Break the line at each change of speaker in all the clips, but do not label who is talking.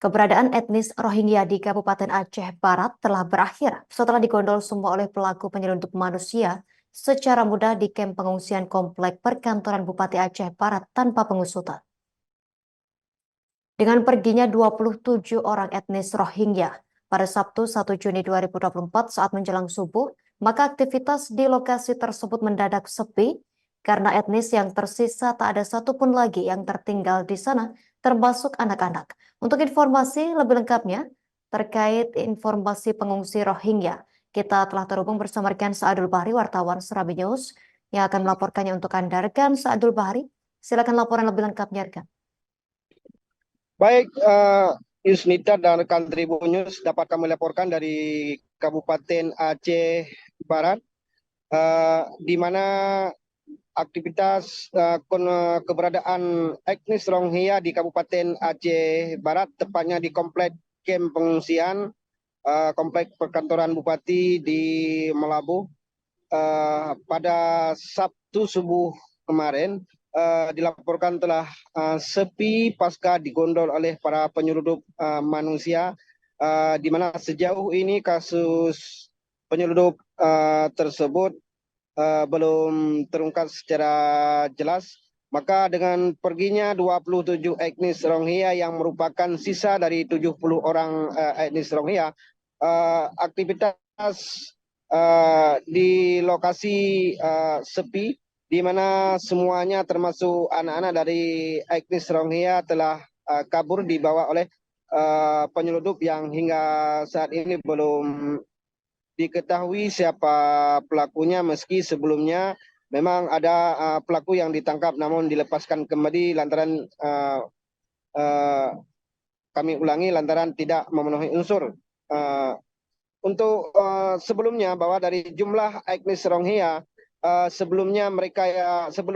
Keberadaan etnis Rohingya di Kabupaten Aceh Barat telah berakhir setelah digondol semua oleh pelaku penyelundup manusia secara mudah di kamp pengungsian komplek perkantoran Bupati Aceh Barat tanpa pengusutan. Dengan perginya 27 orang etnis Rohingya pada Sabtu 1 Juni 2024 saat menjelang subuh, maka aktivitas di lokasi tersebut mendadak sepi karena etnis yang tersisa tak ada satupun lagi yang tertinggal di sana, termasuk anak-anak. Untuk informasi lebih lengkapnya terkait informasi pengungsi Rohingya, kita telah terhubung bersama rekan Saadul Bahri, wartawan Serabi News, yang akan melaporkannya untuk Anda. Rekan Saadul Bahri, silakan laporan lebih lengkapnya, rekan.
Baik, Yusnita dan rekan Tribun News dapat kami laporkan dari Kabupaten Aceh Barat, di mana aktivitas keberadaan etnis Rohingya di Kabupaten Aceh Barat, tepatnya di komplek kamp pengungsian, komplek perkantoran Bupati di Melabuh, pada Sabtu subuh kemarin. Dilaporkan telah sepi pasca digondol oleh para penyelundup manusia, di mana sejauh ini kasus penyelundup tersebut belum terungkap secara jelas. Maka dengan perginya 27 etnis Rohingya yang merupakan sisa dari 70 orang etnis Rohingya, aktivitas di lokasi sepi, di mana semuanya termasuk anak-anak dari etnis Rohingya telah kabur dibawa oleh penyelundup yang hingga saat ini belum diketahui siapa pelakunya, meski sebelumnya memang ada pelaku yang ditangkap namun dilepaskan kembali lantaran kami ulangi lantaran tidak memenuhi unsur. Untuk sebelumnya, bahwa dari jumlah etnis Rohingya sebelum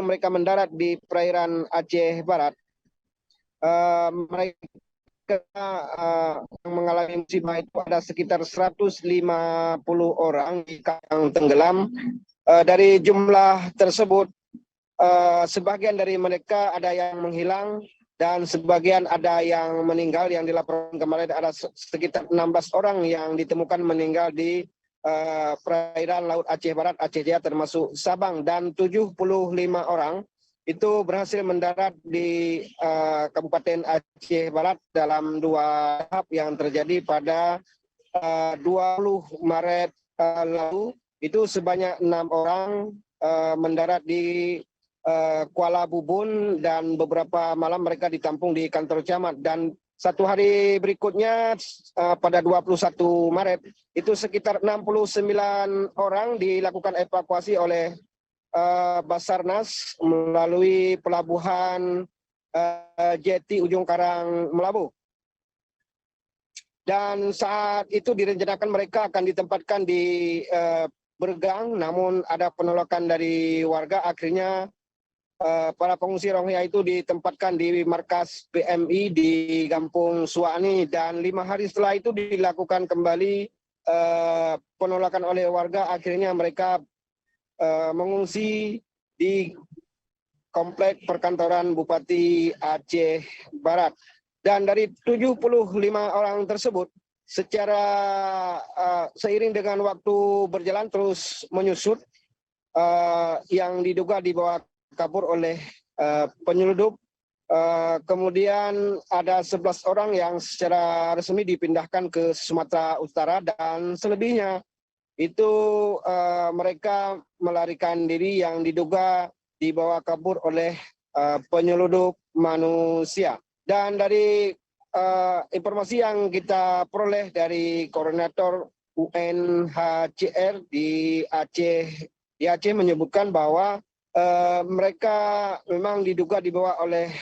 mereka mendarat di perairan Aceh Barat, mereka yang mengalami musibah itu ada sekitar 150 orang yang tenggelam. Dari jumlah tersebut, sebagian dari mereka ada yang menghilang dan sebagian ada yang meninggal. Yang dilaporkan kemarin ada sekitar 16 orang yang ditemukan meninggal di perairan Laut Aceh Barat, Aceh Jaya termasuk Sabang, dan 75 orang itu berhasil mendarat di Kabupaten Aceh Barat dalam 2 tahap yang terjadi pada 20 Maret lalu. Itu sebanyak 6 orang mendarat di Kuala Bubun dan beberapa malam mereka ditampung di kantor camat. Dan satu hari berikutnya pada 21 Maret itu sekitar 69 orang dilakukan evakuasi oleh Basarnas melalui pelabuhan Jeti Ujung Karang Melabuh. Dan saat itu direncanakan mereka akan ditempatkan di Bergang, namun ada penolakan dari warga. Akhirnya para pengungsi Rohingya itu ditempatkan di markas PMI di Kampung Suani, dan 5 hari setelah itu dilakukan kembali penolakan oleh warga. Akhirnya mereka mengungsi di komplek perkantoran Bupati Aceh Barat. Dan dari 75 orang tersebut, secara seiring dengan waktu berjalan terus menyusut, yang diduga dibawa kabur oleh penyelundup. Kemudian ada 11 orang yang secara resmi dipindahkan ke Sumatera Utara, dan selebihnya itu mereka melarikan diri yang diduga dibawa kabur oleh penyelundup manusia. Dan dari informasi yang kita peroleh dari koordinator UNHCR di Aceh menyebutkan bahwa mereka memang diduga dibawa oleh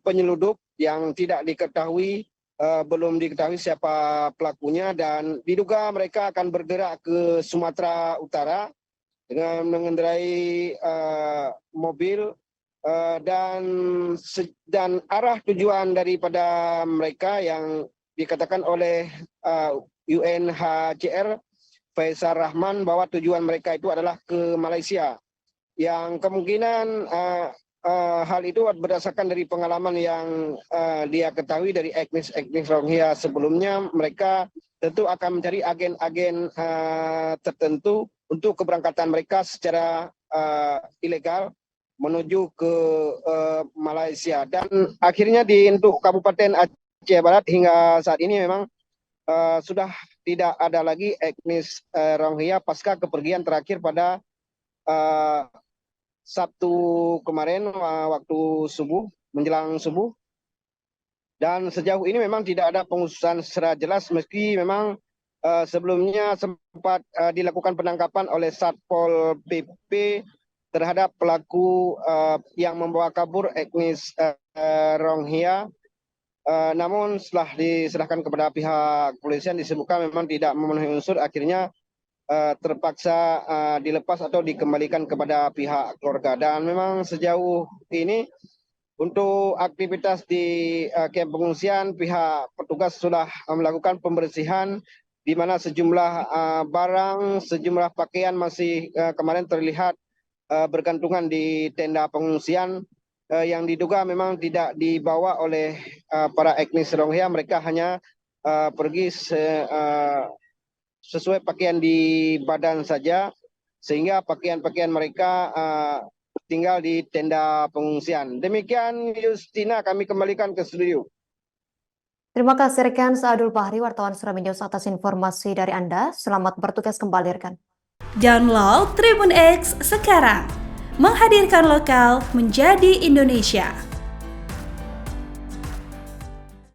penyelundup yang tidak diketahui, belum diketahui siapa pelakunya, dan diduga mereka akan bergerak ke Sumatera Utara dengan mengendarai mobil, dan arah tujuan daripada mereka yang dikatakan oleh UNHCR Faisal Rahman bahwa tujuan mereka itu adalah ke Malaysia, yang kemungkinan hal itu berdasarkan dari pengalaman yang dia ketahui dari etnis Rohingya sebelumnya. Mereka tentu akan mencari agen-agen tertentu untuk keberangkatan mereka secara ilegal menuju ke Malaysia. Dan akhirnya untuk Kabupaten Aceh Barat hingga saat ini memang sudah tidak ada lagi etnis Rohingya pasca kepergian terakhir pada Sabtu kemarin waktu subuh, menjelang subuh. Dan sejauh ini memang tidak ada pengusutan secara jelas, meski memang sebelumnya sempat dilakukan penangkapan oleh Satpol PP terhadap pelaku yang membawa kabur etnis Rohingya. Namun setelah diserahkan kepada pihak kepolisian disebutkan memang tidak memenuhi unsur, akhirnya terpaksa dilepas atau dikembalikan kepada pihak keluarga. Dan memang sejauh ini untuk aktivitas di kamp pengungsian, pihak petugas sudah melakukan pembersihan di mana sejumlah barang, sejumlah pakaian masih kemarin terlihat bergantungan di tenda pengungsian yang diduga memang tidak dibawa oleh para etnis Rohingya. Mereka hanya pergi sesuai pakaian di badan saja, sehingga pakaian-pakaian mereka tinggal di tenda pengungsian. Demikian Justina, kami kembalikan ke studio.
Terima kasih rekan Saadul Bahri, wartawan Suramadu News atas informasi dari Anda. Selamat bertugas kembali rekan.
Download Tribun X sekarang, menghadirkan lokal menjadi Indonesia.